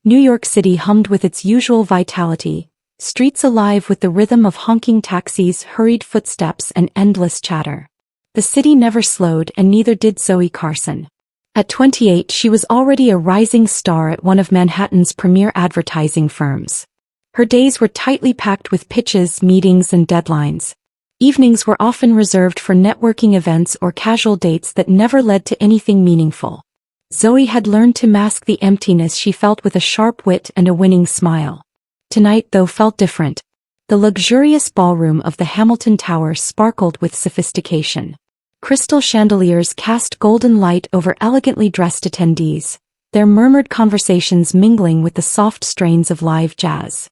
New York City hummed with its usual vitality, streets alive with the rhythm of honking taxis, hurried footsteps, and endless chatter. The city never slowed, and neither did Zoe Carson. At 28, she was already a rising star at one of Manhattan's premier advertising firms. Her days were tightly packed with pitches, meetings, and deadlines. Evenings were often reserved for networking events or casual dates that never led to anything meaningful. Zoe had learned to mask the emptiness she felt with a sharp wit and a winning smile. Tonight, though, felt different. The luxurious ballroom of the Hamilton Tower sparkled with sophistication. Crystal chandeliers cast golden light over elegantly dressed attendees, their murmured conversations mingling with the soft strains of live jazz.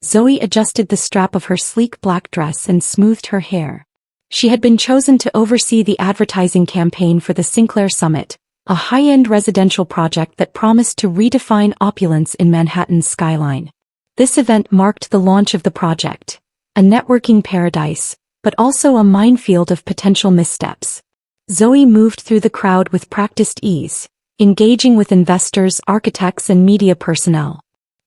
Zoe adjusted the strap of her sleek black dress and smoothed her hair. She had been chosen to oversee the advertising campaign for the Sinclair Summit, a high-end residential project that promised to redefine opulence in Manhattan's skyline. This event marked the launch of the project, a networking paradise, but also a minefield of potential missteps. Zoe moved through the crowd with practiced ease, engaging with investors, architects, and media personnel.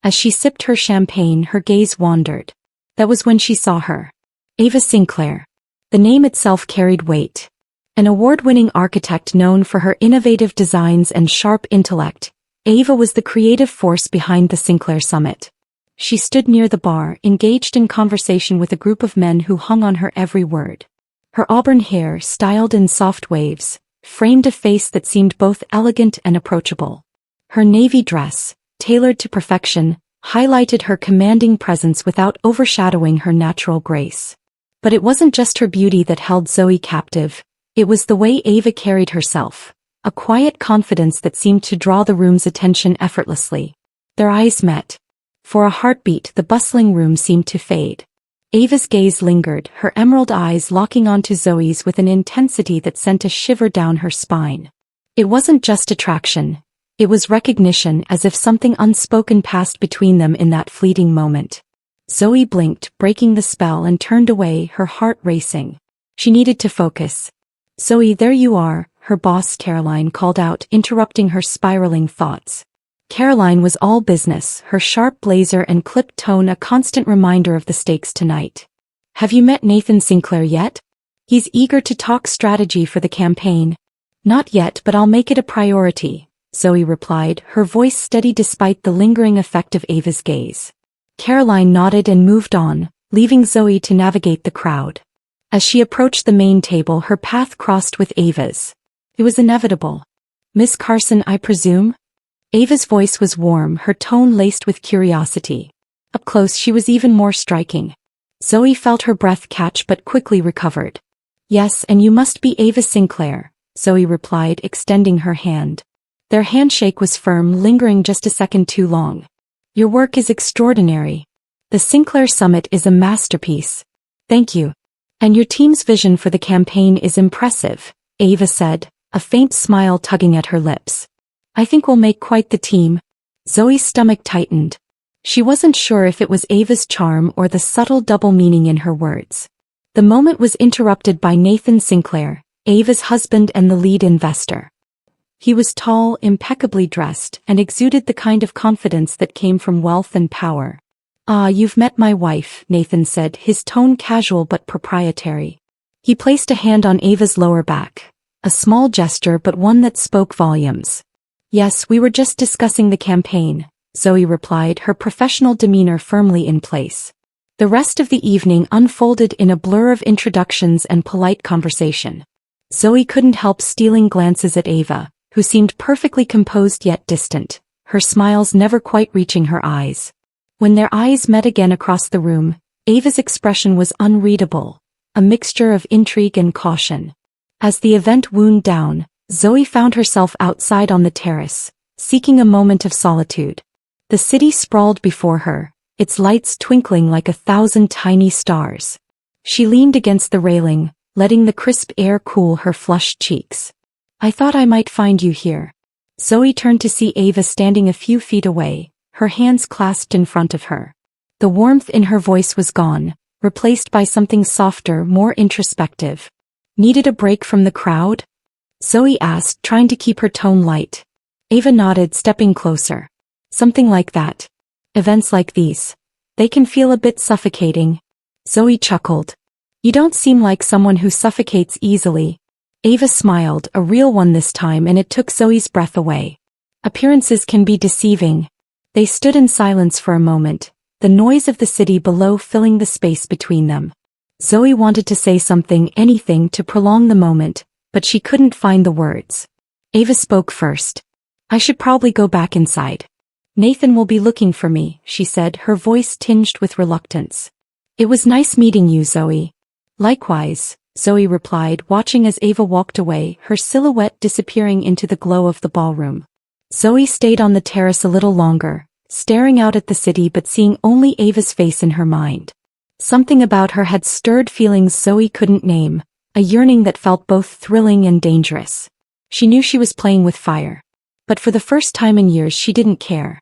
As she sipped her champagne, her gaze wandered. That was when she saw her. Ava Sinclair. The name itself carried weight. An award-winning architect known for her innovative designs and sharp intellect, Ava was the creative force behind the Sinclair Summit. She stood near the bar, engaged in conversation with a group of men who hung on her every word. Her auburn hair, styled in soft waves, framed a face that seemed both elegant and approachable. Her navy dress, tailored to perfection, highlighted her commanding presence without overshadowing her natural grace. But it wasn't just her beauty that held Zoe captive, it was the way Ava carried herself, a quiet confidence that seemed to draw the room's attention effortlessly. Their eyes met. For a heartbeat, the bustling room seemed to fade. Ava's gaze lingered, her emerald eyes locking onto Zoe's with an intensity that sent a shiver down her spine. It wasn't just attraction. It was recognition, as if something unspoken passed between them in that fleeting moment. Zoe blinked, breaking the spell, and turned away, her heart racing. She needed to focus. "Zoe, there you are," her boss Caroline called out, interrupting her spiraling thoughts. Caroline was all business, her sharp blazer and clipped tone a constant reminder of the stakes tonight. "Have you met Nathan Sinclair yet? He's eager to talk strategy for the campaign." "Not yet, but I'll make it a priority," Zoe replied, her voice steady despite the lingering effect of Ava's gaze. Caroline nodded and moved on, leaving Zoe to navigate the crowd. As she approached the main table, her path crossed with Ava's. It was inevitable. "Miss Carson, I presume?" Ava's voice was warm, her tone laced with curiosity. Up close, she was even more striking. Zoe felt her breath catch but quickly recovered. "Yes, and you must be Ava Sinclair," Zoe replied, extending her hand. Their handshake was firm, lingering just a second too long. "Your work is extraordinary. The Sinclair Summit is a masterpiece." "Thank you. And your team's vision for the campaign is impressive," Ava said, a faint smile tugging at her lips. "I think we'll make quite the team." Zoe's stomach tightened. She wasn't sure if it was Ava's charm or the subtle double meaning in her words. The moment was interrupted by Nathan Sinclair, Ava's husband and the lead investor. He was tall, impeccably dressed, and exuded the kind of confidence that came from wealth and power. "Ah, you've met my wife," Nathan said, his tone casual but proprietary. He placed a hand on Ava's lower back, a small gesture but one that spoke volumes. "Yes, we were just discussing the campaign," Zoe replied, her professional demeanor firmly in place. The rest of the evening unfolded in a blur of introductions and polite conversation. Zoe couldn't help stealing glances at Ava, who seemed perfectly composed yet distant, her smiles never quite reaching her eyes. When their eyes met again across the room, Ava's expression was unreadable, a mixture of intrigue and caution. As the event wound down, Zoe found herself outside on the terrace, seeking a moment of solitude. The city sprawled before her, its lights twinkling like 1,000 tiny stars. She leaned against the railing, letting the crisp air cool her flushed cheeks. "I thought I might find you here." Zoe turned to see Ava standing a few feet away, her hands clasped in front of her. The warmth in her voice was gone, replaced by something softer, more introspective. "Needed a break from the crowd?" Zoe asked, trying to keep her tone light. Ava nodded, stepping closer. Something like that. Events like these. They can feel a bit suffocating. Zoe chuckled. You don't seem like someone who suffocates easily. Ava smiled, a real one this time, and it took Zoe's breath away. Appearances can be deceiving. They stood in silence for a moment, the noise of the city below filling the space between them. Zoe wanted to say something, anything to prolong the moment, but she couldn't find the words. Ava spoke first. I should probably go back inside. Nathan will be looking for me, she said, her voice tinged with reluctance. It was nice meeting you, Zoe. Likewise, Zoe replied, watching as Ava walked away, her silhouette disappearing into the glow of the ballroom. Zoe stayed on the terrace a little longer, staring out at the city but seeing only Ava's face in her mind. Something about her had stirred feelings Zoe couldn't name, a yearning that felt both thrilling and dangerous. She knew she was playing with fire. But for the first time in years she didn't care.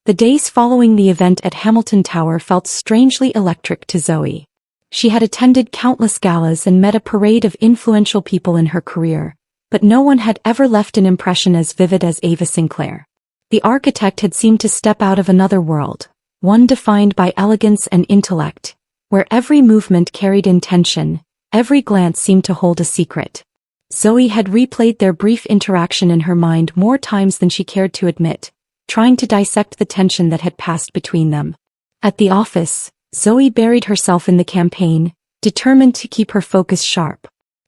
The days following the event at Hamilton Tower felt strangely electric to Zoe. She had attended countless galas and met a parade of influential people in her career, but no one had ever left an impression as vivid as Ava Sinclair. The architect had seemed to step out of another world, one defined by elegance and intellect, where every movement carried intention, every glance seemed to hold a secret. Zoe had replayed their brief interaction in her mind more times than she cared to admit, trying to dissect the tension that had passed between them. At the office, Zoe buried herself in the campaign, determined to keep her focus sharp.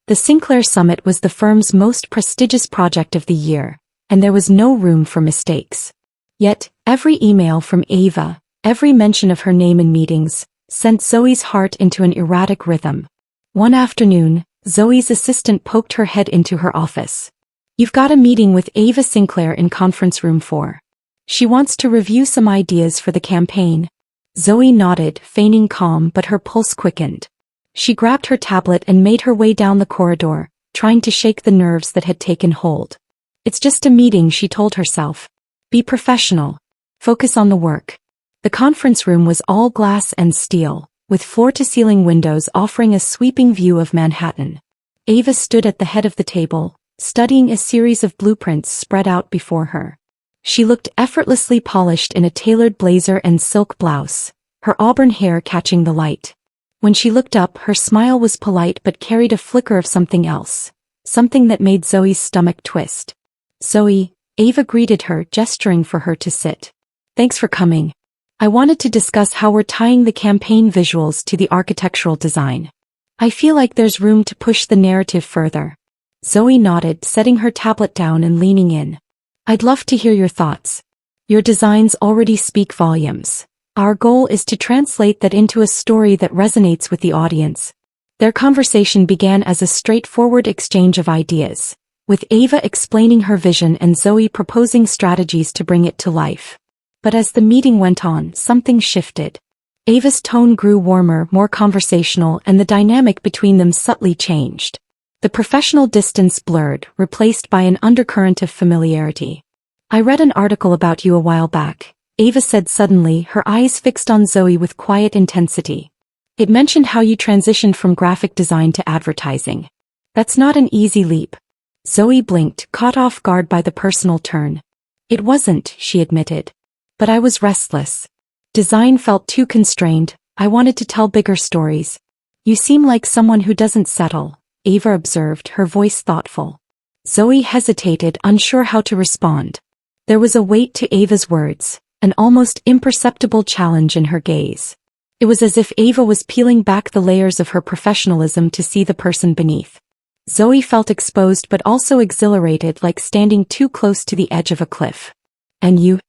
The Sinclair Summit was the firm's most prestigious project of the year, and there was no room for mistakes. Yet, every email from Ava, every mention of her name in meetings, sent Zoe's heart into an erratic rhythm. One afternoon, Zoe's assistant poked her head into her office. You've got a meeting with Ava Sinclair in conference room 4. She wants to review some ideas for the campaign. Zoe nodded, feigning calm, but her pulse quickened. She grabbed her tablet and made her way down the corridor, trying to shake the nerves that had taken hold. It's just a meeting, she told herself. Be professional. Focus on the work. The conference room was all glass and steel, with floor-to-ceiling windows offering a sweeping view of Manhattan. Ava stood at the head of the table, studying a series of blueprints spread out before her. She looked effortlessly polished in a tailored blazer and silk blouse, her auburn hair catching the light. When she looked up, her smile was polite but carried a flicker of something else, something that made Zoe's stomach twist. Zoe, Ava greeted her, gesturing for her to sit. Thanks for coming. I wanted to discuss how we're tying the campaign visuals to the architectural design. I feel like there's room to push the narrative further. Zoe nodded, setting her tablet down and leaning in. I'd love to hear your thoughts. Your designs already speak volumes. Our goal is to translate that into a story that resonates with the audience. Their conversation began as a straightforward exchange of ideas, with Ava explaining her vision and Zoe proposing strategies to bring it to life. But as the meeting went on, something shifted. Ava's tone grew warmer, more conversational, and the dynamic between them subtly changed. The professional distance blurred, replaced by an undercurrent of familiarity. I read an article about you a while back, Ava said suddenly, her eyes fixed on Zoe with quiet intensity. It mentioned how you transitioned from graphic design to advertising. That's not an easy leap. Zoe blinked, caught off guard by the personal turn. It wasn't, she admitted. But I was restless. Design felt too constrained. I wanted to tell bigger stories. You seem like someone who doesn't settle, Ava observed, her voice thoughtful. Zoe hesitated, unsure how to respond. There was a weight to Ava's words, an almost imperceptible challenge in her gaze. It was as if Ava was peeling back the layers of her professionalism to see the person beneath. Zoe felt exposed but also exhilarated, like standing too close to the edge of a cliff. And you?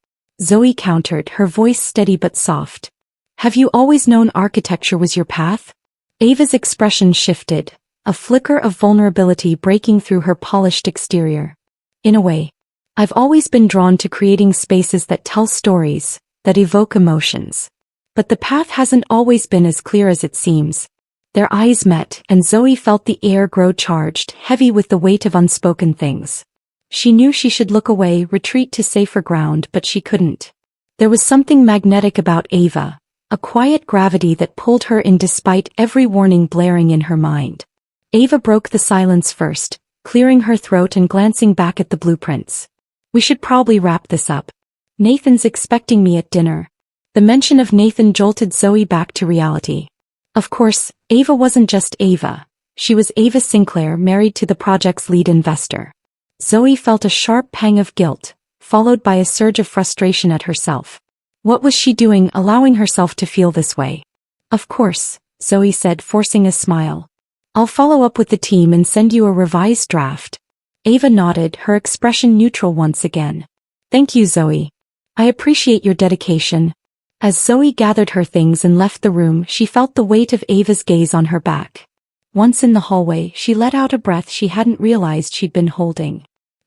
Zoe countered, her voice steady but soft. Have you always known architecture was your path? Ava's expression shifted, a flicker of vulnerability breaking through her polished exterior. In a way. I've always been drawn to creating spaces that tell stories, that evoke emotions. But the path hasn't always been as clear as it seems. Their eyes met, and Zoe felt the air grow charged, heavy with the weight of unspoken things. She knew she should look away, retreat to safer ground, but she couldn't. There was something magnetic about Ava, a quiet gravity that pulled her in despite every warning blaring in her mind. Ava broke the silence first, clearing her throat and glancing back at the blueprints. We should probably wrap this up. Nathan's expecting me at dinner. The mention of Nathan jolted Zoe back to reality. Of course, Ava wasn't just Ava. She was Ava Sinclair, married to the project's lead investor. Zoe felt a sharp pang of guilt, followed by a surge of frustration at herself. What was she doing, allowing herself to feel this way? Of course, Zoe said, forcing a smile. I'll follow up with the team and send you a revised draft. Ava nodded, her expression neutral once again. Thank you, Zoe. I appreciate your dedication. As Zoe gathered her things and left the room, she felt the weight of Ava's gaze on her back. Once in the hallway, she let out a breath she hadn't realized she'd been holding.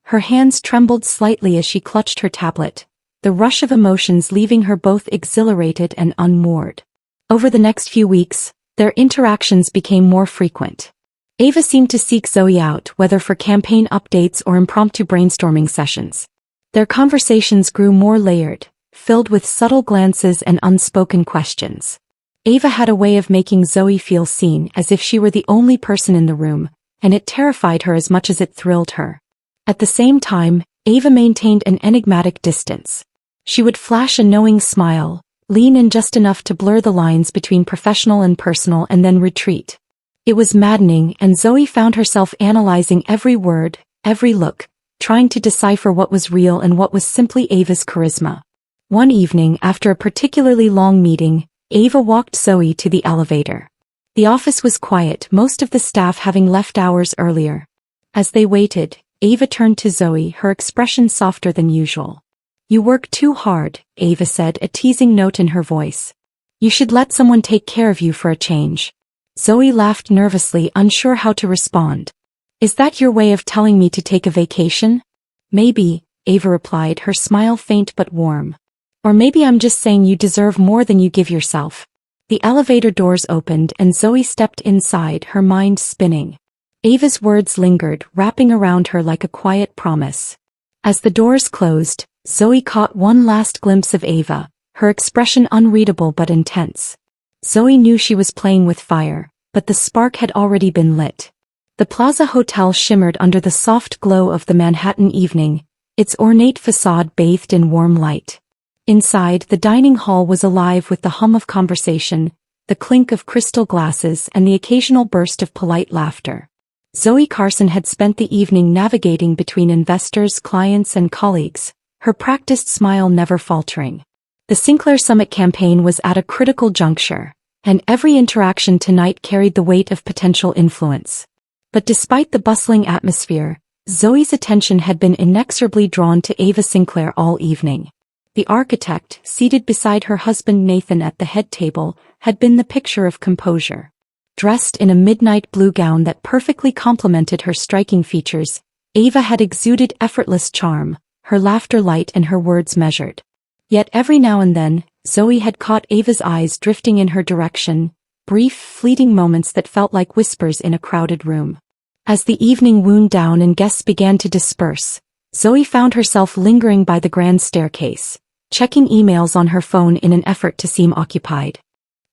Her hands trembled slightly as she clutched her tablet, the rush of emotions leaving her both exhilarated and unmoored. Over the next few weeks, their interactions became more frequent. Ava seemed to seek Zoe out, whether for campaign updates or impromptu brainstorming sessions. Their conversations grew more layered, filled with subtle glances and unspoken questions. Ava had a way of making Zoe feel seen, as if she were the only person in the room, and it terrified her as much as it thrilled her. At the same time, Ava maintained an enigmatic distance. She would flash a knowing smile, lean in just enough to blur the lines between professional and personal, and then retreat. It was maddening, and Zoe found herself analyzing every word, every look, trying to decipher what was real and what was simply Ava's charisma. One evening, after a particularly long meeting, Ava walked Zoe to the elevator. The office was quiet, most of the staff having left hours earlier. As they waited, Ava turned to Zoe, her expression softer than usual. You work too hard, Ava said, a teasing note in her voice. You should let someone take care of you for a change. Zoe laughed nervously, unsure how to respond. Is that your way of telling me to take a vacation? Maybe, Ava replied, her smile faint but warm. Or maybe I'm just saying you deserve more than you give yourself. The elevator doors opened and Zoe stepped inside, her mind spinning. Ava's words lingered, wrapping around her like a quiet promise. As the doors closed, Zoe caught one last glimpse of Ava, her expression unreadable but intense. Zoe knew she was playing with fire, but the spark had already been lit. The Plaza Hotel shimmered under the soft glow of the Manhattan evening, its ornate facade bathed in warm light. Inside, the dining hall was alive with the hum of conversation, the clink of crystal glasses, and the occasional burst of polite laughter. Zoe Carson had spent the evening navigating between investors, clients, and colleagues, her practiced smile never faltering. The Sinclair Summit campaign was at a critical juncture, and every interaction tonight carried the weight of potential influence. But despite the bustling atmosphere, Zoe's attention had been inexorably drawn to Ava Sinclair all evening. The architect, seated beside her husband Nathan at the head table, had been the picture of composure. Dressed in a midnight blue gown that perfectly complemented her striking features, Ava had exuded effortless charm, her laughter light and her words measured. Yet every now and then, Zoe had caught Ava's eyes drifting in her direction, brief, fleeting moments that felt like whispers in a crowded room. As the evening wound down and guests began to disperse, Zoe found herself lingering by the grand staircase, checking emails on her phone in an effort to seem occupied.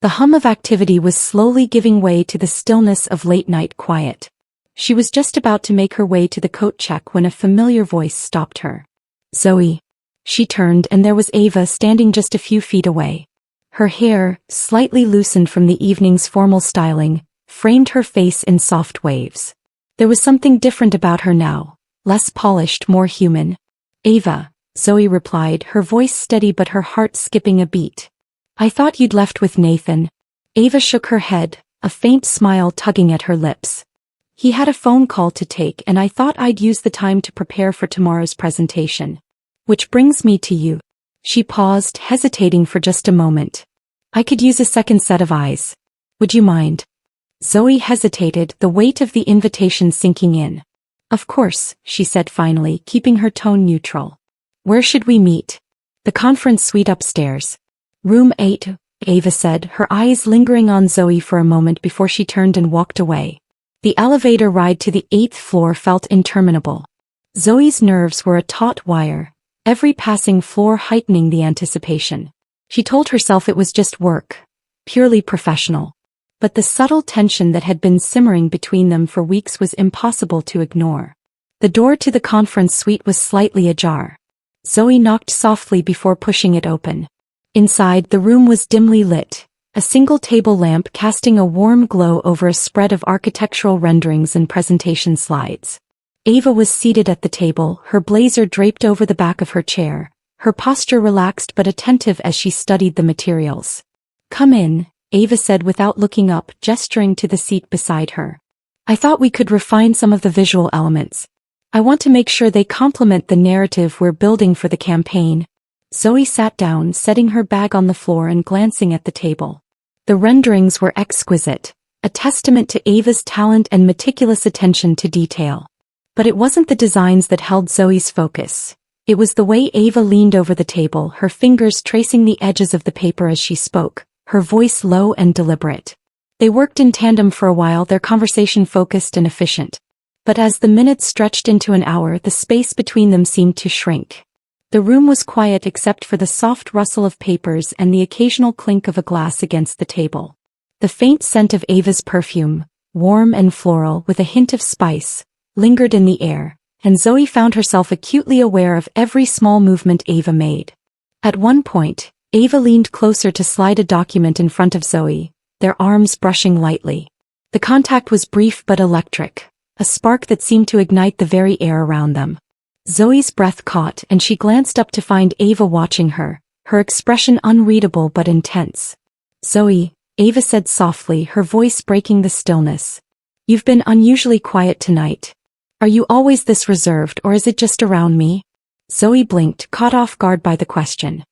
The hum of activity was slowly giving way to the stillness of late-night quiet. She was just about to make her way to the coat check when a familiar voice stopped her. Zoe. She turned and there was Ava standing just a few feet away. Her hair, slightly loosened from the evening's formal styling, framed her face in soft waves. There was something different about her now, less polished, more human. Ava, Zoe replied, her voice steady but her heart skipping a beat. I thought you'd left with Nathan. Ava shook her head, a faint smile tugging at her lips. He had a phone call to take and I thought I'd use the time to prepare for tomorrow's presentation. Which brings me to you. She paused, hesitating for just a moment. I could use a second set of eyes. Would you mind? Zoe hesitated, the weight of the invitation sinking in. Of course, she said finally, keeping her tone neutral. Where should we meet? The conference suite upstairs. Room 8, Ava said, her eyes lingering on Zoe for a moment before she turned and walked away. The elevator ride to the 8th floor felt interminable. Zoe's nerves were a taut wire, every passing floor heightening the anticipation. She told herself it was just work, purely professional. But the subtle tension that had been simmering between them for weeks was impossible to ignore. The door to the conference suite was slightly ajar. Zoe knocked softly before pushing it open. Inside, the room was dimly lit, a single table lamp casting a warm glow over a spread of architectural renderings and presentation slides. Ava was seated at the table, her blazer draped over the back of her chair, her posture relaxed but attentive as she studied the materials. "Come in," Ava said without looking up, gesturing to the seat beside her. "I thought we could refine some of the visual elements. I want to make sure they complement the narrative we're building for the campaign." Zoe sat down, setting her bag on the floor and glancing at the table. The renderings were exquisite, a testament to Ava's talent and meticulous attention to detail. But it wasn't the designs that held Zoe's focus. It was the way Ava leaned over the table, her fingers tracing the edges of the paper as she spoke, her voice low and deliberate. They worked in tandem for a while, their conversation focused and efficient. But as the minutes stretched into an hour, the space between them seemed to shrink. The room was quiet except for the soft rustle of papers and the occasional clink of a glass against the table. The faint scent of Ava's perfume, warm and floral with a hint of spice, lingered in the air, and Zoe found herself acutely aware of every small movement Ava made. At one point, Ava leaned closer to slide a document in front of Zoe, their arms brushing lightly. The contact was brief but electric, a spark that seemed to ignite the very air around them. Zoe's breath caught and she glanced up to find Ava watching her, her expression unreadable but intense. "Zoe," Ava said softly, her voice breaking the stillness. "You've been unusually quiet tonight. Are you always this reserved or is it just around me?" Zoe blinked, caught off guard by the question.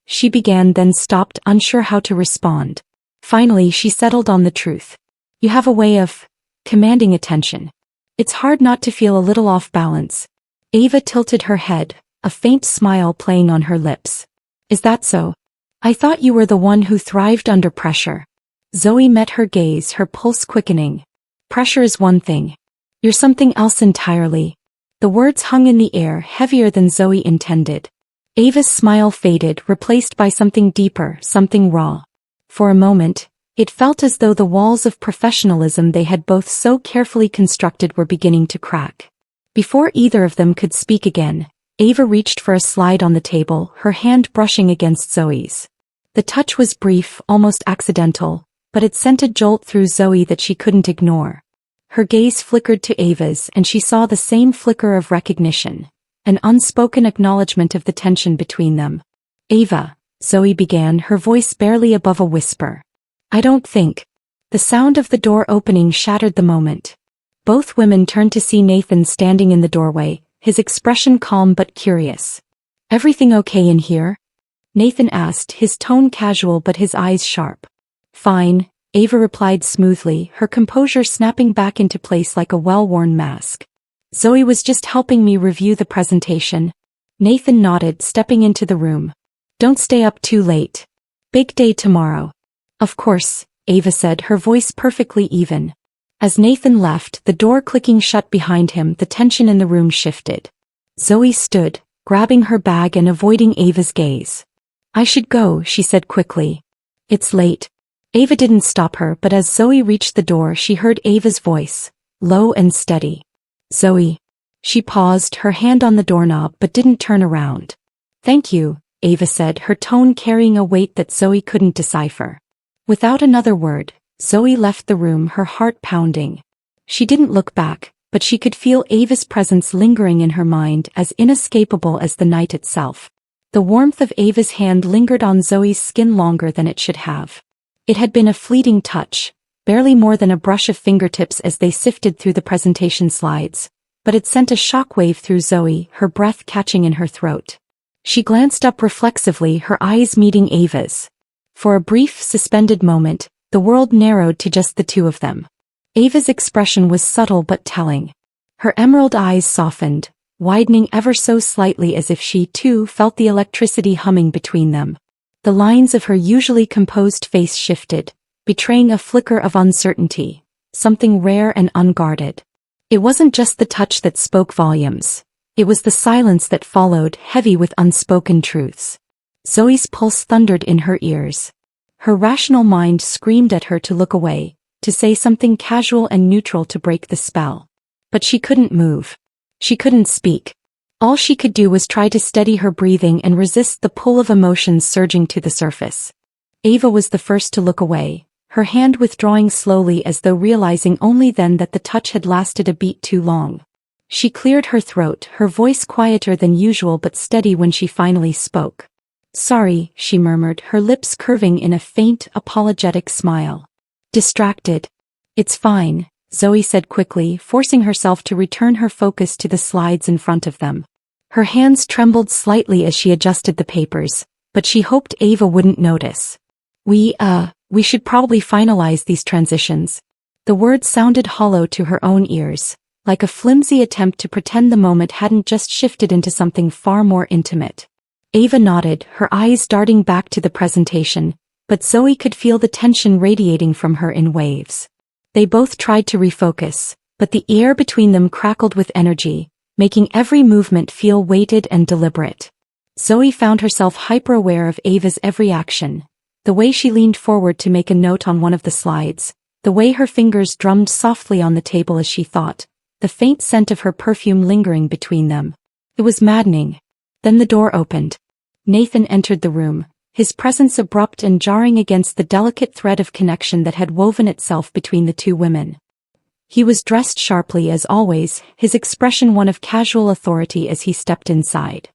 She began, then stopped, unsure how to respond. Finally, she settled on the truth. "You have a way of commanding attention. It's hard not to feel a little off balance." Ava tilted her head, a faint smile playing on her lips. "Is that so? I thought you were the one who thrived under pressure." Zoe met her gaze, her pulse quickening. "Pressure is one thing. You're something else entirely." The words hung in the air, heavier than Zoe intended. Ava's smile faded, replaced by something deeper, something raw. For a moment, it felt as though the walls of professionalism they had both so carefully constructed were beginning to crack. Before either of them could speak again, Ava reached for a slide on the table, her hand brushing against Zoe's. The touch was brief, almost accidental, but it sent a jolt through Zoe that she couldn't ignore. Her gaze flickered to Ava's and she saw the same flicker of recognition, an unspoken acknowledgement of the tension between them. "Ava," Zoe began, her voice barely above a whisper. "I don't think." The sound of the door opening shattered the moment. Both women turned to see Nathan standing in the doorway, his expression calm but curious. "Everything okay in here?" Nathan asked, his tone casual but his eyes sharp. "Fine," Ava replied smoothly, her composure snapping back into place like a well-worn mask. "Zoe was just helping me review the presentation." Nathan nodded, stepping into the room. "Don't stay up too late. Big day tomorrow." "Of course," Ava said, her voice perfectly even. As Nathan left, the door clicking shut behind him, the tension in the room shifted. Zoe stood, grabbing her bag and avoiding Ava's gaze. "I should go," she said quickly. "It's late." Ava didn't stop her, but as Zoe reached the door she heard Ava's voice, low and steady. "Zoe." She paused, her hand on the doorknob, but didn't turn around. "Thank you," Ava said, her tone carrying a weight that Zoe couldn't decipher. Without another word, Zoe left the room, her heart pounding. She didn't look back, but she could feel Ava's presence lingering in her mind, as inescapable as the night itself. The warmth of Ava's hand lingered on Zoe's skin longer than it should have. It had been a fleeting touch, barely more than a brush of fingertips as they sifted through the presentation slides, but it sent a shockwave through Zoe, her breath catching in her throat. She glanced up reflexively, her eyes meeting Ava's. For a brief, suspended moment, the world narrowed to just the two of them. Ava's expression was subtle but telling. Her emerald eyes softened, widening ever so slightly as if she, too, felt the electricity humming between them. The lines of her usually composed face shifted, betraying a flicker of uncertainty, something rare and unguarded. It wasn't just the touch that spoke volumes. It was the silence that followed, heavy with unspoken truths. Zoe's pulse thundered in her ears. Her rational mind screamed at her to look away, to say something casual and neutral to break the spell. But she couldn't move. She couldn't speak. All she could do was try to steady her breathing and resist the pull of emotions surging to the surface. Ava was the first to look away, her hand withdrawing slowly as though realizing only then that the touch had lasted a beat too long. She cleared her throat, her voice quieter than usual but steady when she finally spoke. "Sorry," she murmured, her lips curving in a faint, apologetic smile. "Distracted." "It's fine," Zoe said quickly, forcing herself to return her focus to the slides in front of them. Her hands trembled slightly as she adjusted the papers, but she hoped Ava wouldn't notice. We should probably finalize these transitions." The words sounded hollow to her own ears, like a flimsy attempt to pretend the moment hadn't just shifted into something far more intimate. Ava nodded, her eyes darting back to the presentation, but Zoe could feel the tension radiating from her in waves. They both tried to refocus, but the air between them crackled with energy, making every movement feel weighted and deliberate. Zoe found herself hyper-aware of Ava's every action, the way she leaned forward to make a note on one of the slides, the way her fingers drummed softly on the table as she thought, the faint scent of her perfume lingering between them. It was maddening. Then the door opened. Nathan entered the room, his presence abrupt and jarring against the delicate thread of connection that had woven itself between the two women. He was dressed sharply as always, his expression one of casual authority as he stepped inside.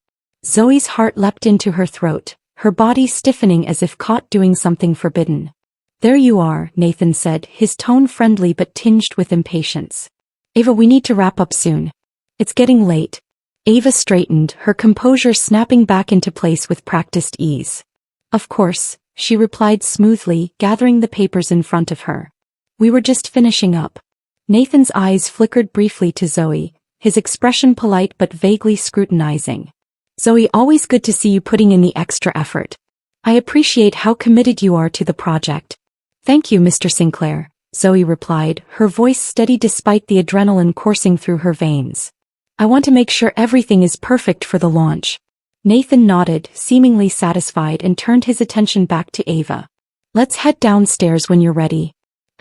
Zoe's heart leapt into her throat, her body stiffening as if caught doing something forbidden. "There you are," Nathan said, his tone friendly but tinged with impatience. "Ava, we need to wrap up soon. It's getting late." Ava straightened, her composure snapping back into place with practiced ease. "Of course," she replied smoothly, gathering the papers in front of her. "We were just finishing up." Nathan's eyes flickered briefly to Zoe, his expression polite but vaguely scrutinizing. "Zoe, always good to see you putting in the extra effort. I appreciate how committed you are to the project." "Thank you, Mr. Sinclair," Zoe replied, her voice steady despite the adrenaline coursing through her veins. "I want to make sure everything is perfect for the launch." Nathan nodded, seemingly satisfied, and turned his attention back to Ava. "Let's head downstairs when you're ready."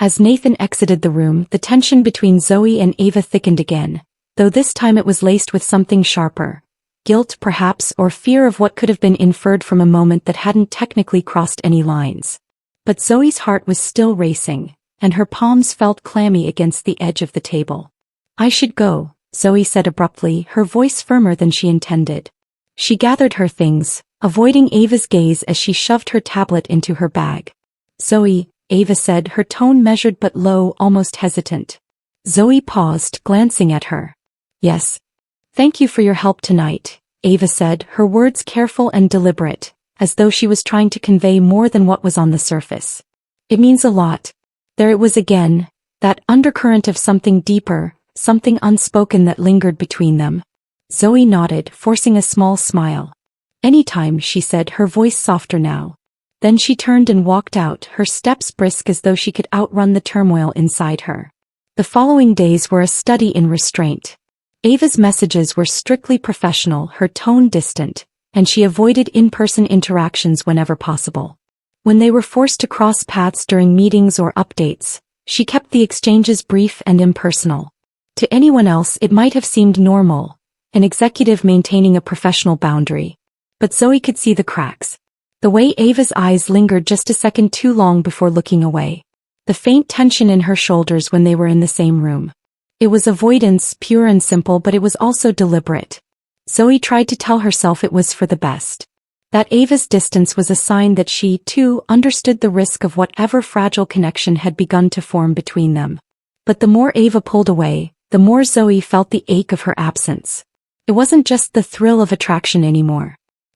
As Nathan exited the room, the tension between Zoe and Ava thickened again, though this time it was laced with something sharper. Guilt, perhaps, or fear of what could have been inferred from a moment that hadn't technically crossed any lines. But Zoe's heart was still racing, and her palms felt clammy against the edge of the table. "I should go," Zoe said abruptly, her voice firmer than she intended. She gathered her things, avoiding Ava's gaze as she shoved her tablet into her bag. "Zoe," Ava said, her tone measured but low, almost hesitant. Zoe paused, glancing at her. "Yes. Thank you for your help tonight," Ava said, her words careful and deliberate, as though she was trying to convey more than what was on the surface. "It means a lot." There it was again, that undercurrent of something deeper, something unspoken that lingered between them. Zoe nodded, forcing a small smile. "Anytime," she said, her voice softer now. Then she turned and walked out, her steps brisk as though she could outrun the turmoil inside her. The following days were a study in restraint. Ava's messages were strictly professional, her tone distant, and she avoided in-person interactions whenever possible. When they were forced to cross paths during meetings or updates, she kept the exchanges brief and impersonal. To anyone else it might have seemed normal, an executive maintaining a professional boundary. But Zoe could see the cracks. The way Ava's eyes lingered just a second too long before looking away. The faint tension in her shoulders when they were in the same room. It was avoidance, pure and simple, but it was also deliberate. Zoe tried to tell herself it was for the best. That Ava's distance was a sign that she, too, understood the risk of whatever fragile connection had begun to form between them. But the more Ava pulled away, the more Zoe felt the ache of her absence. It wasn't just the thrill of attraction anymore.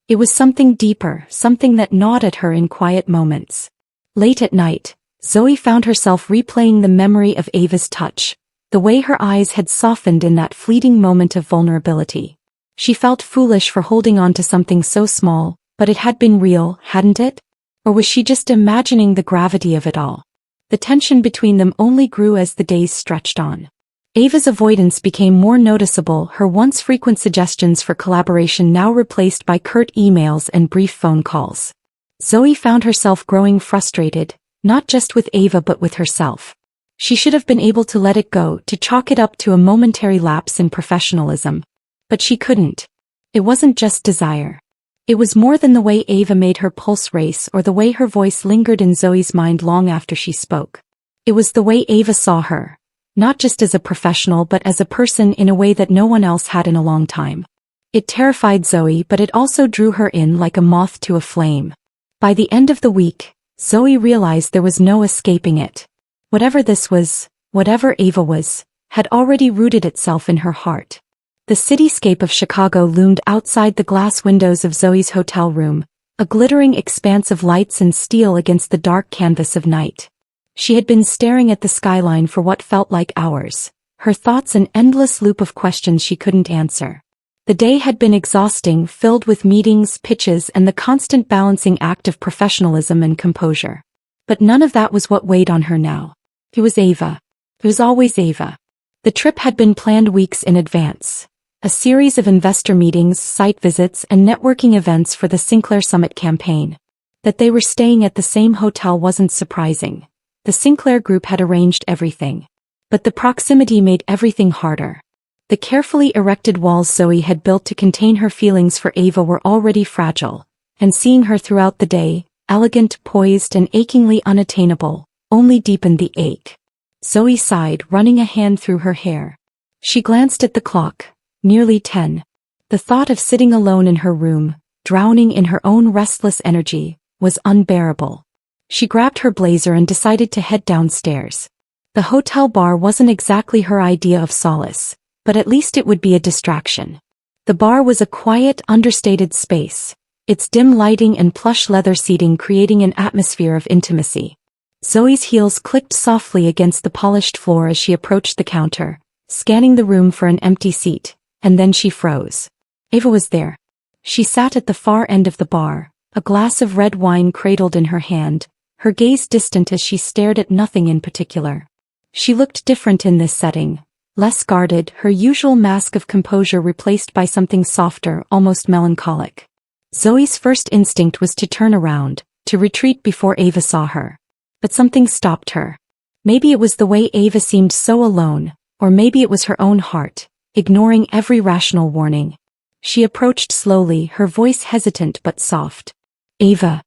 It was something deeper, something that gnawed at her in quiet moments. Late at night, Zoe found herself replaying the memory of Ava's touch, the way her eyes had softened in that fleeting moment of vulnerability. She felt foolish for holding on to something so small, but it had been real, hadn't it? Or was she just imagining the gravity of it all? The tension between them only grew as the days stretched on. Ava's avoidance became more noticeable, her once frequent suggestions for collaboration now replaced by curt emails and brief phone calls. Zoe found herself growing frustrated, not just with Ava but with herself. She should have been able to let it go, to chalk it up to a momentary lapse in professionalism. But she couldn't. It wasn't just desire. It was more than the way Ava made her pulse race or the way her voice lingered in Zoe's mind long after she spoke. It was the way Ava saw her, not just as a professional but as a person in a way that no one else had in a long time. It terrified Zoe, but it also drew her in like a moth to a flame. By the end of the week, Zoe realized there was no escaping it. Whatever this was, whatever Ava was, had already rooted itself in her heart. The cityscape of Chicago loomed outside the glass windows of Zoe's hotel room, a glittering expanse of lights and steel against the dark canvas of night. She had been staring at the skyline for what felt like hours, her thoughts an endless loop of questions she couldn't answer. The day had been exhausting, filled with meetings, pitches, and the constant balancing act of professionalism and composure. But none of that was what weighed on her now. It was Ava. It was always Ava. The trip had been planned weeks in advance. A series of investor meetings, site visits, and networking events for the Sinclair Summit campaign. That they were staying at the same hotel wasn't surprising. The Sinclair Group had arranged everything. But the proximity made everything harder. The carefully erected walls Zoe had built to contain her feelings for Ava were already fragile, and seeing her throughout the day, elegant, poised, and achingly unattainable, only deepened the ache. Zoe sighed, running a hand through her hair. She glanced at the clock. Nearly 10. The thought of sitting alone in her room, drowning in her own restless energy, was unbearable. She grabbed her blazer and decided to head downstairs. The hotel bar wasn't exactly her idea of solace, but at least it would be a distraction. The bar was a quiet, understated space, its dim lighting and plush leather seating creating an atmosphere of intimacy. Zoe's heels clicked softly against the polished floor as she approached the counter, scanning the room for an empty seat. And then she froze. Ava was there. She sat at the far end of the bar, a glass of red wine cradled in her hand, her gaze distant as she stared at nothing in particular. She looked different in this setting, less guarded, her usual mask of composure replaced by something softer, almost melancholic. Zoe's first instinct was to turn around, to retreat before Ava saw her. But something stopped her. Maybe it was the way Ava seemed so alone, or maybe it was her own heart, ignoring every rational warning. She approached slowly, her voice hesitant but soft. Ava.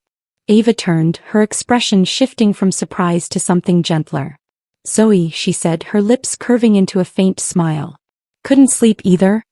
Ava turned, her expression shifting from surprise to something gentler. Zoe, she said, her lips curving into a faint smile. Couldn't sleep either?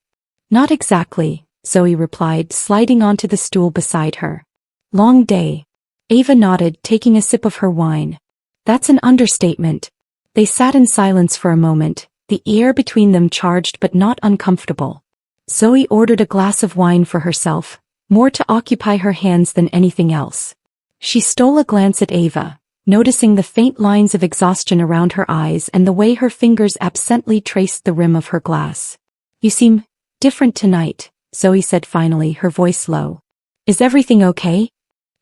Not exactly, Zoe replied, sliding onto the stool beside her. Long day. Ava nodded, taking a sip of her wine. That's an understatement. They sat in silence for a moment, the air between them charged but not uncomfortable. Zoe ordered a glass of wine for herself, more to occupy her hands than anything else. She stole a glance at Ava, noticing the faint lines of exhaustion around her eyes and the way her fingers absently traced the rim of her glass. You seem different tonight, Zoe said finally, her voice low. Is everything okay?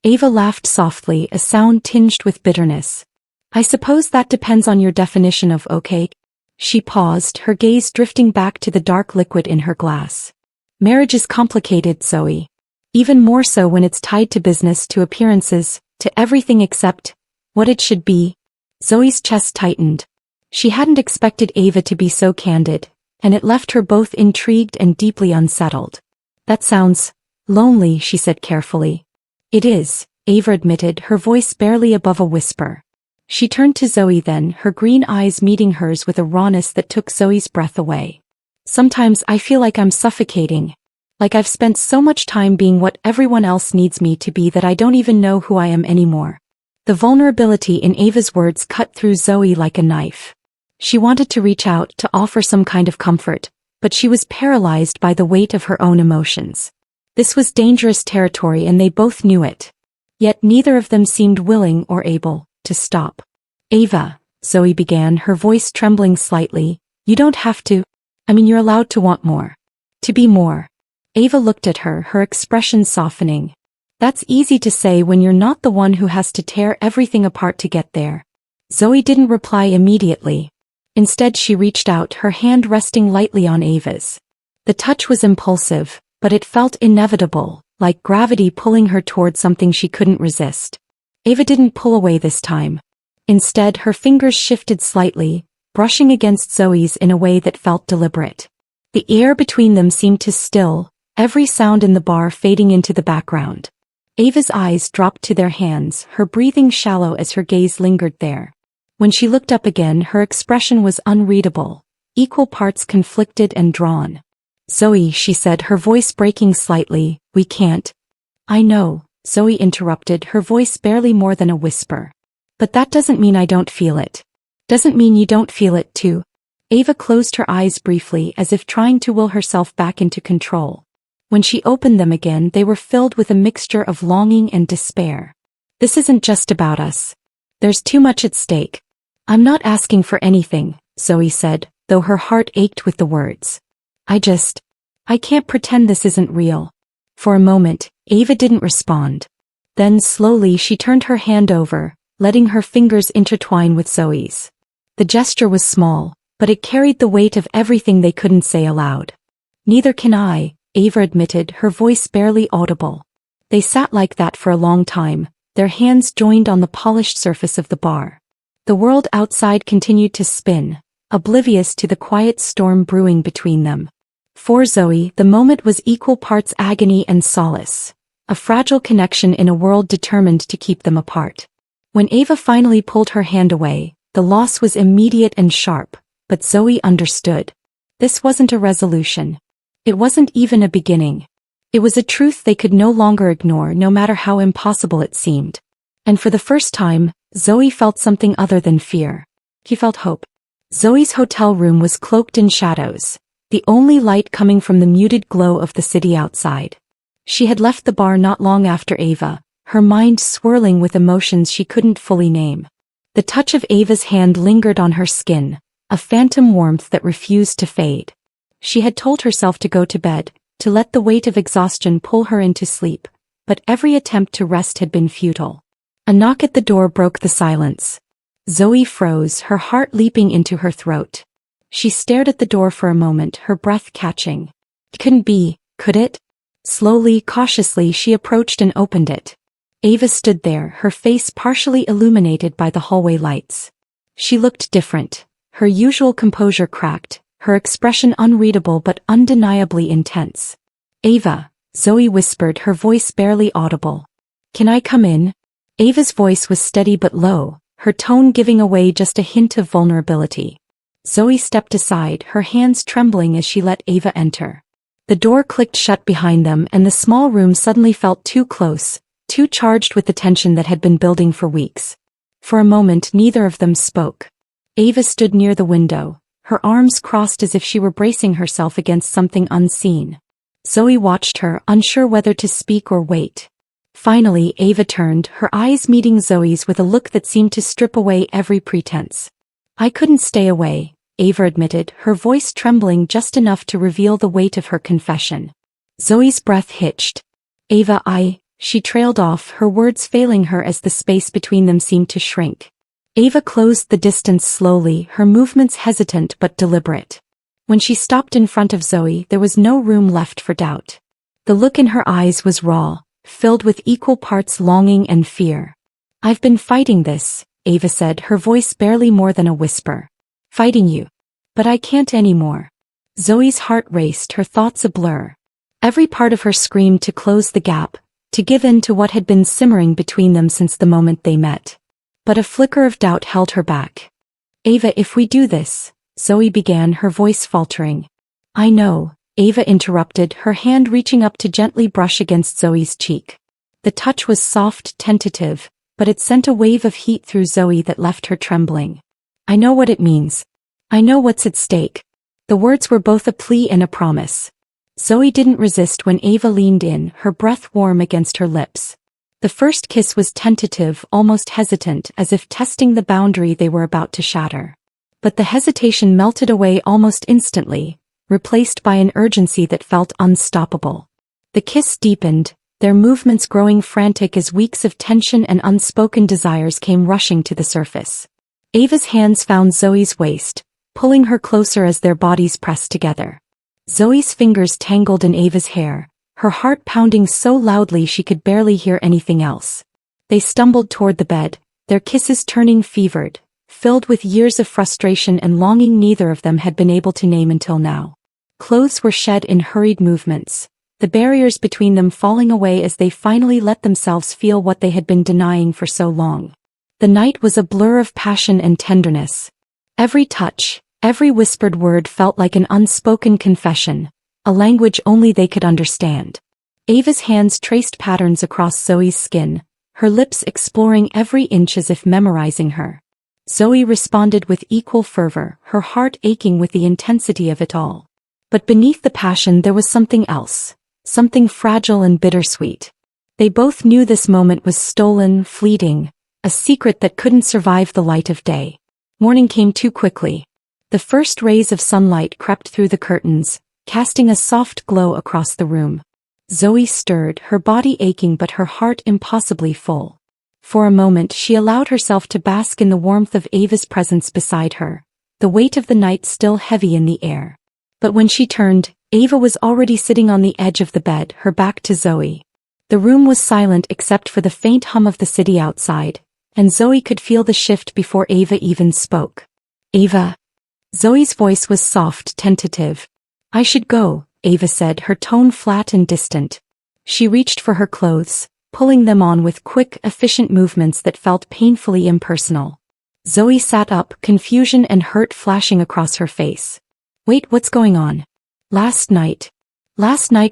Ava laughed softly, a sound tinged with bitterness. I suppose that depends on your definition of okay. She paused, her gaze drifting back to the dark liquid in her glass. Marriage is complicated, Zoe. Even more so when it's tied to business, to appearances, to everything except what it should be. Zoe's chest tightened. She hadn't expected Ava to be so candid, and it left her both intrigued and deeply unsettled. That sounds lonely, she said carefully. It is, Ava admitted, her voice barely above a whisper. She turned to Zoe then, her green eyes meeting hers with a rawness that took Zoe's breath away. Sometimes I feel like I'm suffocating. Like I've spent so much time being what everyone else needs me to be that I don't even know who I am anymore. The vulnerability in Ava's words cut through Zoe like a knife. She wanted to reach out, to offer some kind of comfort, but she was paralyzed by the weight of her own emotions. This was dangerous territory and they both knew it. Yet neither of them seemed willing or able to stop. Ava, Zoe began, her voice trembling slightly, you don't have to. I mean, you're allowed to want more. To be more. Ava looked at her, her expression softening. That's easy to say when you're not the one who has to tear everything apart to get there. Zoe didn't reply immediately. Instead she reached out, her hand resting lightly on Ava's. The touch was impulsive, but it felt inevitable, like gravity pulling her toward something she couldn't resist. Ava didn't pull away this time. Instead, her fingers shifted slightly, brushing against Zoe's in a way that felt deliberate. The air between them seemed to still, every sound in the bar fading into the background. Ava's eyes dropped to their hands, her breathing shallow as her gaze lingered there. When she looked up again, her expression was unreadable, equal parts conflicted and drawn. "Zoe," she said, her voice breaking slightly, "we can't." "I know," Zoe interrupted, her voice barely more than a whisper. "But that doesn't mean I don't feel it. Doesn't mean you don't feel it too." Ava closed her eyes briefly as if trying to will herself back into control. When she opened them again, they were filled with a mixture of longing and despair. "This isn't just about us. There's too much at stake." "I'm not asking for anything," Zoe said, though her heart ached with the words. I can't pretend this isn't real." For a moment, Ava didn't respond. Then slowly she turned her hand over, letting her fingers intertwine with Zoe's. The gesture was small, but it carried the weight of everything they couldn't say aloud. "Neither can I," Ava admitted, her voice barely audible. They sat like that for a long time, their hands joined on the polished surface of the bar. The world outside continued to spin, oblivious to the quiet storm brewing between them. For Zoe, the moment was equal parts agony and solace, a fragile connection in a world determined to keep them apart. When Ava finally pulled her hand away, the loss was immediate and sharp, but Zoe understood. This wasn't a resolution. It wasn't even a beginning. It was a truth they could no longer ignore, no matter how impossible it seemed. And for the first time, Zoe felt something other than fear. He felt hope. Zoe's hotel room was cloaked in shadows, the only light coming from the muted glow of the city outside. She had left the bar not long after Ava, her mind swirling with emotions she couldn't fully name. The touch of Ava's hand lingered on her skin, a phantom warmth that refused to fade. She had told herself to go to bed, to let the weight of exhaustion pull her into sleep, but every attempt to rest had been futile. A knock at the door broke the silence. Zoe froze, her heart leaping into her throat. She stared at the door for a moment, her breath catching. It couldn't be, could it? Slowly, cautiously, she approached and opened it. Ava stood there, her face partially illuminated by the hallway lights. She looked different, her usual composure cracked, her expression unreadable but undeniably intense. "Ava," Zoe whispered, her voice barely audible. "Can I come in?" Ava's voice was steady but low, her tone giving away just a hint of vulnerability. Zoe stepped aside, her hands trembling as she let Ava enter. The door clicked shut behind them and the small room suddenly felt too close, too charged with the tension that had been building for weeks. For a moment neither of them spoke. Ava stood near the window, her arms crossed as if she were bracing herself against something unseen. Zoe watched her, unsure whether to speak or wait. Finally Ava turned, her eyes meeting Zoe's with a look that seemed to strip away every pretense. "I couldn't stay away," Ava admitted, her voice trembling just enough to reveal the weight of her confession. Zoe's breath hitched. "Ava, she trailed off, her words failing her as the space between them seemed to shrink. Ava closed the distance slowly, her movements hesitant but deliberate. When she stopped in front of Zoe, there was no room left for doubt. The look in her eyes was raw, filled with equal parts longing and fear. "I've been fighting this," Ava said, her voice barely more than a whisper. "Fighting you. But I can't anymore." Zoe's heart raced, her thoughts a blur. Every part of her screamed to close the gap, to give in to what had been simmering between them since the moment they met. But a flicker of doubt held her back. "Ava, if we do this," Zoe began, her voice faltering. "I know," Ava interrupted, her hand reaching up to gently brush against Zoe's cheek. The touch was soft, tentative, but it sent a wave of heat through Zoe that left her trembling. "I know what it means. I know what's at stake." The words were both a plea and a promise. Zoe didn't resist when Ava leaned in, her breath warm against her lips. The first kiss was tentative, almost hesitant, as if testing the boundary they were about to shatter. But the hesitation melted away almost instantly, replaced by an urgency that felt unstoppable. The kiss deepened, their movements growing frantic as weeks of tension and unspoken desires came rushing to the surface. Ava's hands found Zoe's waist, pulling her closer as their bodies pressed together. Zoe's fingers tangled in Ava's hair, her heart pounding so loudly she could barely hear anything else. They stumbled toward the bed, their kisses turning fevered, filled with years of frustration and longing neither of them had been able to name until now. Clothes were shed in hurried movements, the barriers between them falling away as they finally let themselves feel what they had been denying for so long. The night was a blur of passion and tenderness. Every touch, every whispered word felt like an unspoken confession, a language only they could understand. Ava's hands traced patterns across Zoe's skin, her lips exploring every inch as if memorizing her. Zoe responded with equal fervor, her heart aching with the intensity of it all. But beneath the passion there was something else, something fragile and bittersweet. They both knew this moment was stolen, fleeting, a secret that couldn't survive the light of day. Morning came too quickly. The first rays of sunlight crept through the curtains, casting a soft glow across the room. Zoe stirred, her body aching but her heart impossibly full. For a moment she allowed herself to bask in the warmth of Ava's presence beside her, the weight of the night still heavy in the air. But when she turned, Ava was already sitting on the edge of the bed, her back to Zoe. The room was silent except for the faint hum of the city outside, and Zoe could feel the shift before Ava even spoke. "Ava." Zoe's voice was soft, tentative. "I should go," Ava said, her tone flat and distant. She reached for her clothes, pulling them on with quick, efficient movements that felt painfully impersonal. Zoe sat up, confusion and hurt flashing across her face. "Wait, what's going on?" Last night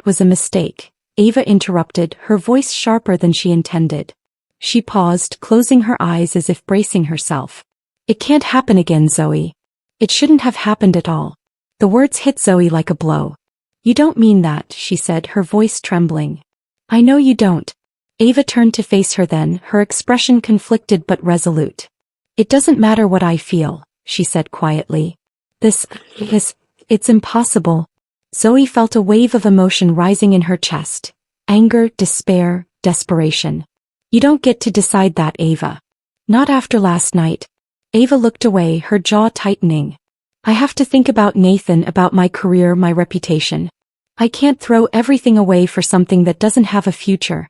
was a mistake," Ava interrupted, her voice sharper than she intended. She paused, closing her eyes as if bracing herself. "It can't happen again, Zoe. It shouldn't have happened at all." The words hit Zoe like a blow. "You don't mean that," she said, her voice trembling. "I know you don't." Ava turned to face her then, her expression conflicted but resolute. "It doesn't matter what I feel," she said quietly. It's impossible." Zoe felt a wave of emotion rising in her chest. Anger, despair, desperation. "You don't get to decide that, Ava. Not after last night." Ava looked away, her jaw tightening. "I have to think about Nathan, about my career, my reputation. I can't throw everything away for something that doesn't have a future."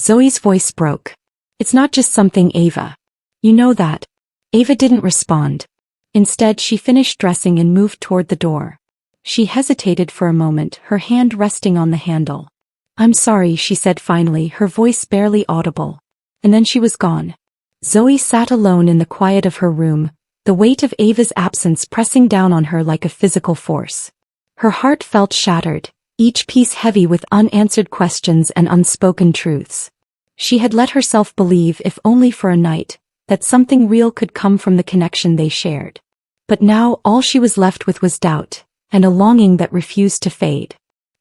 Zoe's voice broke. "It's not just something, Ava. You know that." Ava didn't respond. Instead, she finished dressing and moved toward the door. She hesitated for a moment, her hand resting on the handle. "I'm sorry," she said finally, her voice barely audible. And then she was gone. Zoe sat alone in the quiet of her room, the weight of Ava's absence pressing down on her like a physical force. Her heart felt shattered, each piece heavy with unanswered questions and unspoken truths. She had let herself believe, if only for a night, that something real could come from the connection they shared. But now all she was left with was doubt, and a longing that refused to fade.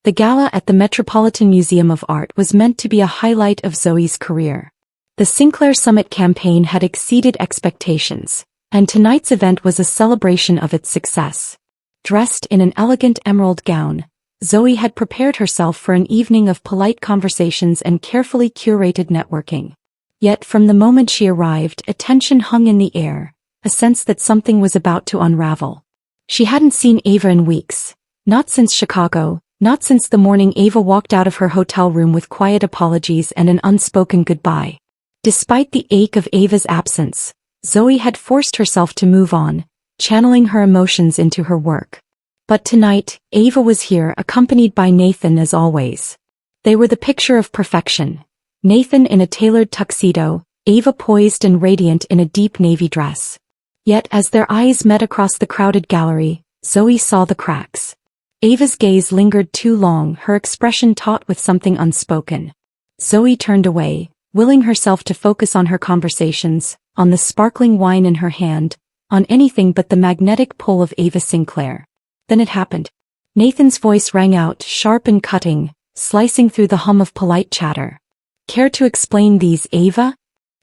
The gala at the Metropolitan Museum of Art was meant to be a highlight of Zoe's career. The Sinclair Summit campaign had exceeded expectations, and tonight's event was a celebration of its success. Dressed in an elegant emerald gown, Zoe had prepared herself for an evening of polite conversations and carefully curated networking. Yet from the moment she arrived, a tension hung in the air, a sense that something was about to unravel. She hadn't seen Ava in weeks, not since Chicago, not since the morning Ava walked out of her hotel room with quiet apologies and an unspoken goodbye. Despite the ache of Ava's absence, Zoe had forced herself to move on, channeling her emotions into her work. But tonight, Ava was here, accompanied by Nathan as always. They were the picture of perfection. Nathan in a tailored tuxedo, Ava poised and radiant in a deep navy dress. Yet as their eyes met across the crowded gallery, Zoe saw the cracks. Ava's gaze lingered too long, her expression taut with something unspoken. Zoe turned away, willing herself to focus on her conversations, on the sparkling wine in her hand, on anything but the magnetic pull of Ava Sinclair. Then it happened. Nathan's voice rang out, sharp and cutting, slicing through the hum of polite chatter. "Care to explain these, Ava?"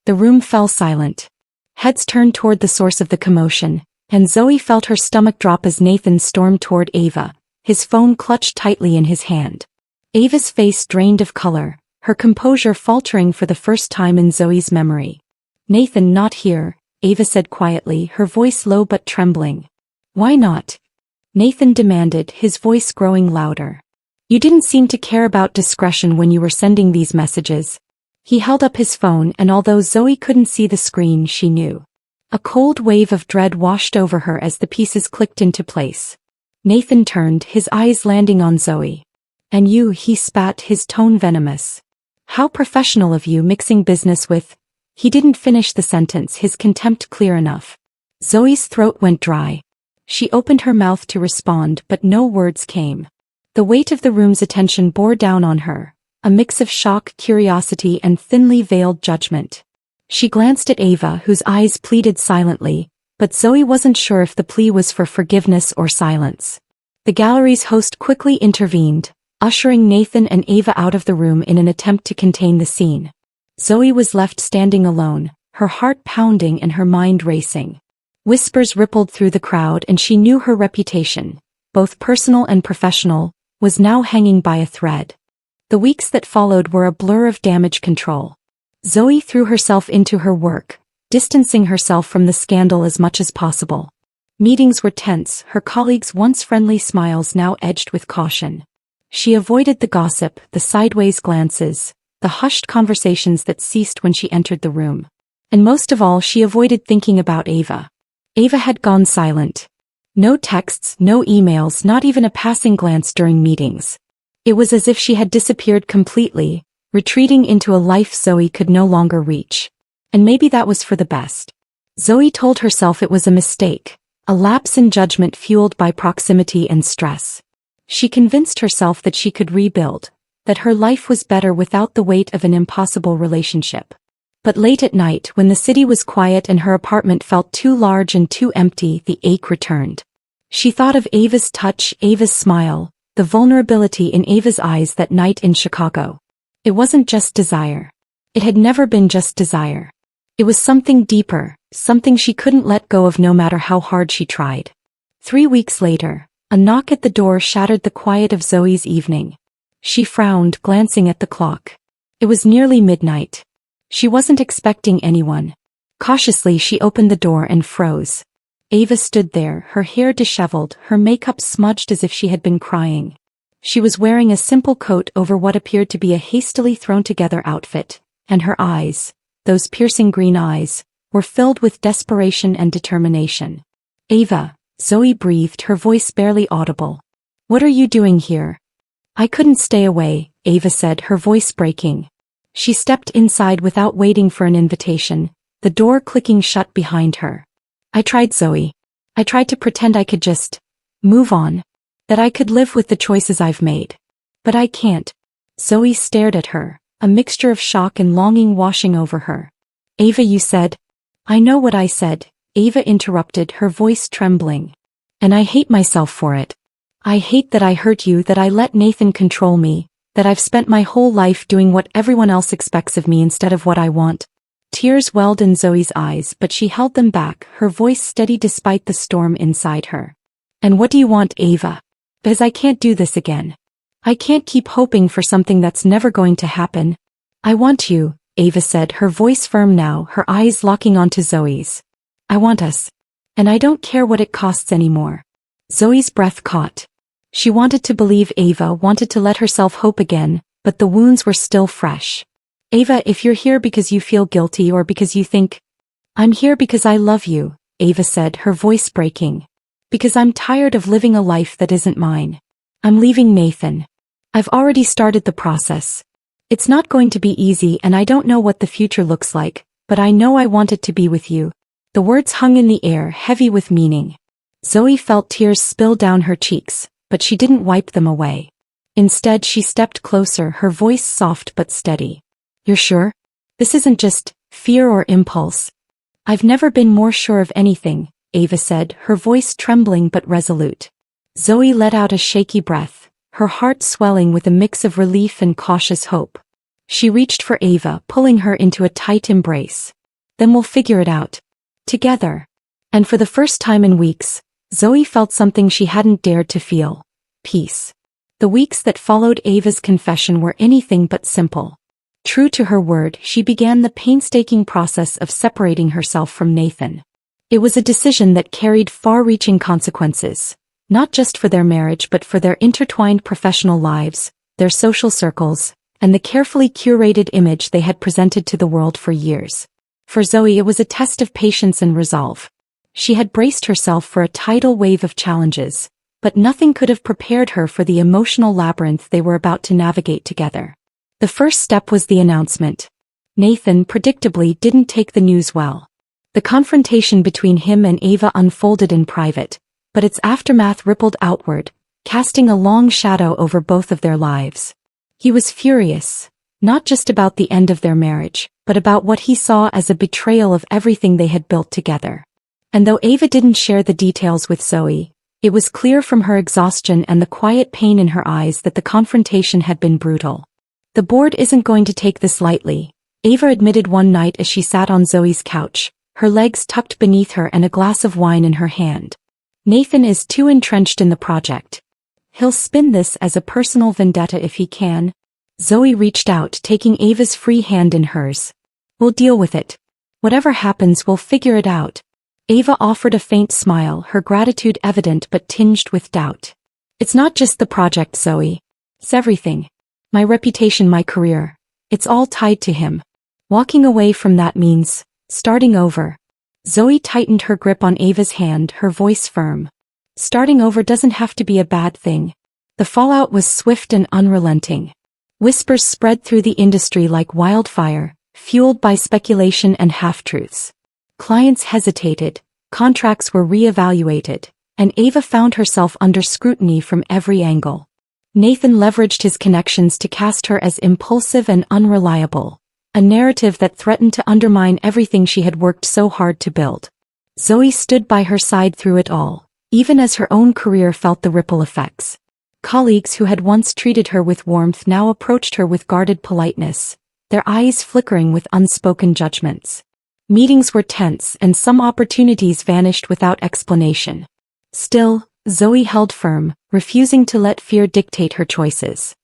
The room fell silent. Heads turned toward the source of the commotion, and Zoe felt her stomach drop as Nathan stormed toward Ava, his phone clutched tightly in his hand. Ava's face drained of color, her composure faltering for the first time in Zoe's memory. "Nathan not here," Ava said quietly, her voice low but trembling. "Why not?" Nathan demanded, his voice growing louder. "You didn't seem to care about discretion when you were sending these messages." He held up his phone, and although Zoe couldn't see the screen, she knew. A cold wave of dread washed over her as the pieces clicked into place. Nathan turned, his eyes landing on Zoe. And you, he spat, his tone venomous. How professional of you mixing business with... He didn't finish the sentence, his contempt clear enough. Zoe's throat went dry. She opened her mouth to respond, but no words came. The weight of the room's attention bore down on her, a mix of shock, curiosity, and thinly veiled judgment. She glanced at Ava, whose eyes pleaded silently, but Zoe wasn't sure if the plea was for forgiveness or silence. The gallery's host quickly intervened, ushering Nathan and Ava out of the room in an attempt to contain the scene. Zoe was left standing alone, her heart pounding and her mind racing. Whispers rippled through the crowd, and she knew her reputation, both personal and professional, was now hanging by a thread. The weeks that followed were a blur of damage control. Zoe threw herself into her work, distancing herself from the scandal as much as possible. Meetings were tense, her colleagues' once friendly smiles now edged with caution. She avoided the gossip, the sideways glances, the hushed conversations that ceased when she entered the room. And most of all, she avoided thinking about Ava. Ava had gone silent. No texts, no emails, not even a passing glance during meetings. It was as if she had disappeared completely, retreating into a life Zoe could no longer reach. And maybe that was for the best. Zoe told herself it was a mistake, a lapse in judgment fueled by proximity and stress. She convinced herself that she could rebuild, that her life was better without the weight of an impossible relationship. But late at night, when the city was quiet and her apartment felt too large and too empty, the ache returned. She thought of Ava's touch, Ava's smile, the vulnerability in Ava's eyes that night in Chicago. It wasn't just desire. It had never been just desire. It was something deeper, something she couldn't let go of no matter how hard she tried. 3 weeks later, a knock at the door shattered the quiet of Zoe's evening. She frowned, glancing at the clock. It was nearly midnight. She wasn't expecting anyone. Cautiously, she opened the door and froze. Ava stood there, her hair disheveled, her makeup smudged as if she had been crying. She was wearing a simple coat over what appeared to be a hastily thrown-together outfit, and her eyes, those piercing green eyes, were filled with desperation and determination. "Ava," Zoe breathed, her voice barely audible. "What are you doing here?" "I couldn't stay away," Ava said, her voice breaking. She stepped inside without waiting for an invitation, the door clicking shut behind her. "I tried, Zoe. I tried to pretend I could just move on, that I could live with the choices I've made. But I can't." Zoe stared at her, a mixture of shock and longing washing over her. "Ava, you said..." "I know what I said," Ava interrupted, her voice trembling. "And I hate myself for it. I hate that I hurt you, that I let Nathan control me, that I've spent my whole life doing what everyone else expects of me instead of what I want." Tears welled in Zoe's eyes, but she held them back, her voice steady despite the storm inside her. "And what do you want, Ava? Because I can't do this again. I can't keep hoping for something that's never going to happen. I want you," Ava said, her voice firm now, her eyes locking onto Zoe's. "I want us. And I don't care what it costs anymore." Zoe's breath caught. She wanted to believe Ava, wanted to let herself hope again, but the wounds were still fresh. "Ava, if you're here because you feel guilty or because you think..." "I'm here because I love you," Ava said, her voice breaking. "Because I'm tired of living a life that isn't mine. I'm leaving Nathan. I've already started the process. It's not going to be easy and I don't know what the future looks like, but I know I want it to be with you." The words hung in the air, heavy with meaning. Zoe felt tears spill down her cheeks, but she didn't wipe them away. Instead, she stepped closer, her voice soft but steady. "You're sure? This isn't just fear or impulse?" "I've never been more sure of anything," Ava said, her voice trembling but resolute. Zoe let out a shaky breath, her heart swelling with a mix of relief and cautious hope. She reached for Ava, pulling her into a tight embrace. "Then we'll figure it out. Together." And for the first time in weeks, Zoe felt something she hadn't dared to feel: peace. The weeks that followed Ava's confession were anything but simple. True to her word, she began the painstaking process of separating herself from Nathan. It was a decision that carried far-reaching consequences, not just for their marriage but for their intertwined professional lives, their social circles, and the carefully curated image they had presented to the world for years. For Zoe, it was a test of patience and resolve. She had braced herself for a tidal wave of challenges, but nothing could have prepared her for the emotional labyrinth they were about to navigate together. The first step was the announcement. Nathan, predictably, didn't take the news well. The confrontation between him and Ava unfolded in private, but its aftermath rippled outward, casting a long shadow over both of their lives. He was furious, not just about the end of their marriage, but about what he saw as a betrayal of everything they had built together. And though Ava didn't share the details with Zoe, it was clear from her exhaustion and the quiet pain in her eyes that the confrontation had been brutal. "The board isn't going to take this lightly," Ava admitted one night as she sat on Zoe's couch, her legs tucked beneath her and a glass of wine in her hand. "Nathan is too entrenched in the project. He'll spin this as a personal vendetta if he can." Zoe reached out, taking Ava's free hand in hers. "We'll deal with it. Whatever happens, we'll figure it out." Ava offered a faint smile, her gratitude evident but tinged with doubt. "It's not just the project, Zoe. It's everything. My reputation, my career. It's all tied to him. Walking away from that means starting over." Zoe tightened her grip on Ava's hand, her voice firm. "Starting over doesn't have to be a bad thing." The fallout was swift and unrelenting. Whispers spread through the industry like wildfire, fueled by speculation and half-truths. Clients hesitated, contracts were re-evaluated, and Ava found herself under scrutiny from every angle. Nathan leveraged his connections to cast her as impulsive and unreliable, a narrative that threatened to undermine everything she had worked so hard to build. Zoe stood by her side through it all, even as her own career felt the ripple effects. Colleagues who had once treated her with warmth now approached her with guarded politeness, their eyes flickering with unspoken judgments. Meetings were tense and some opportunities vanished without explanation. Still, Zoe held firm, refusing to let fear dictate her choices.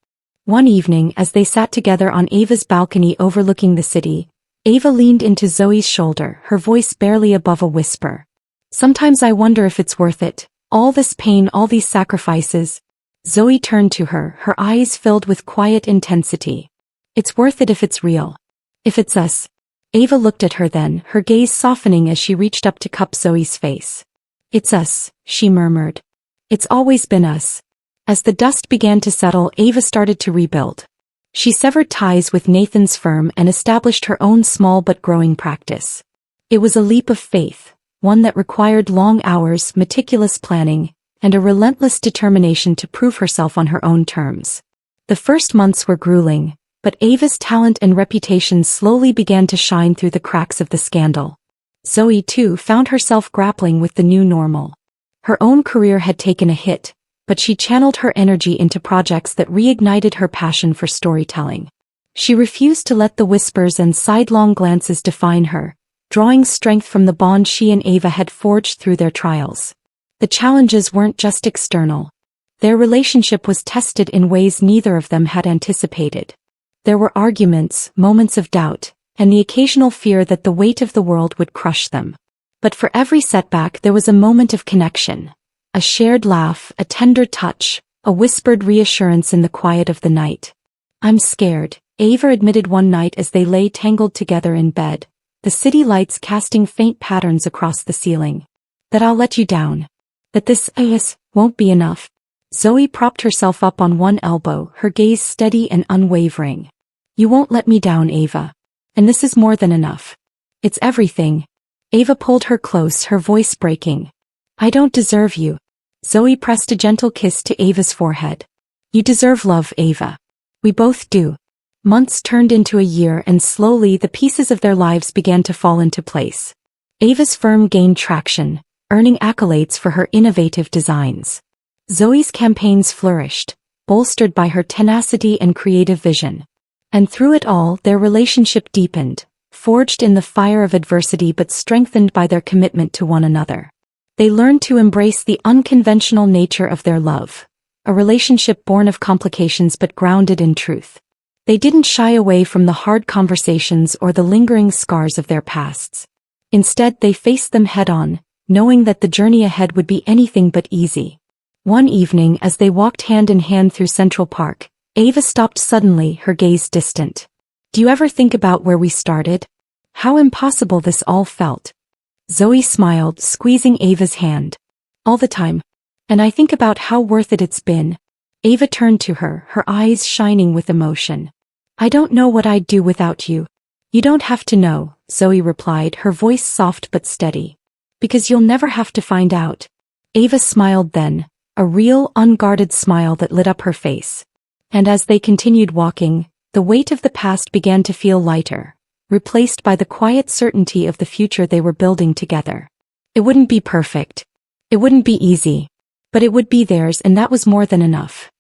One evening, as they sat together on Ava's balcony overlooking the city, Ava leaned into Zoe's shoulder, her voice barely above a whisper. "Sometimes I wonder if it's worth it, all this pain, all these sacrifices." Zoe turned to her, her eyes filled with quiet intensity. "It's worth it if it's real. If it's us." Ava looked at her then, her gaze softening as she reached up to cup Zoe's face. "It's us," she murmured. "It's always been us." As the dust began to settle, Ava started to rebuild. She severed ties with Nathan's firm and established her own small but growing practice. It was a leap of faith, one that required long hours, meticulous planning, and a relentless determination to prove herself on her own terms. The first months were grueling, but Ava's talent and reputation slowly began to shine through the cracks of the scandal. Zoe, too, found herself grappling with the new normal. Her own career had taken a hit, but she channeled her energy into projects that reignited her passion for storytelling. She refused to let the whispers and sidelong glances define her, drawing strength from the bond she and Ava had forged through their trials. The challenges weren't just external. Their relationship was tested in ways neither of them had anticipated. There were arguments, moments of doubt, and the occasional fear that the weight of the world would crush them. But for every setback there was a moment of connection. A shared laugh, a tender touch, a whispered reassurance in the quiet of the night. "I'm scared," Ava admitted one night as they lay tangled together in bed, the city lights casting faint patterns across the ceiling. "That I'll let you down. That this won't be enough." Zoe propped herself up on one elbow, her gaze steady and unwavering. "You won't let me down, Ava. And this is more than enough. It's everything." Ava pulled her close, her voice breaking. "I don't deserve you." Zoe pressed a gentle kiss to Ava's forehead. "You deserve love, Ava. We both do." Months turned into a year and slowly the pieces of their lives began to fall into place. Ava's firm gained traction, earning accolades for her innovative designs. Zoe's campaigns flourished, bolstered by her tenacity and creative vision. And through it all, their relationship deepened, forged in the fire of adversity but strengthened by their commitment to one another. They learned to embrace the unconventional nature of their love, a relationship born of complications but grounded in truth. They didn't shy away from the hard conversations or the lingering scars of their pasts. Instead, they faced them head-on, knowing that the journey ahead would be anything but easy. One evening, as they walked hand in hand through Central Park, Ava stopped suddenly, her gaze distant. "Do you ever think about where we started? How impossible this all felt?" Zoe smiled, squeezing Ava's hand. "All the time. And I think about how worth it's been. Ava turned to her, her eyes shining with emotion. I don't know what I'd do without you. You don't have to know, Zoe replied, her voice soft but steady. Because you'll never have to find out. Ava smiled then, a real, unguarded smile that lit up her face. And as they continued walking, the weight of the past began to feel lighter, replaced by the quiet certainty of the future they were building together. It wouldn't be perfect. It wouldn't be easy. But it would be theirs, and that was more than enough.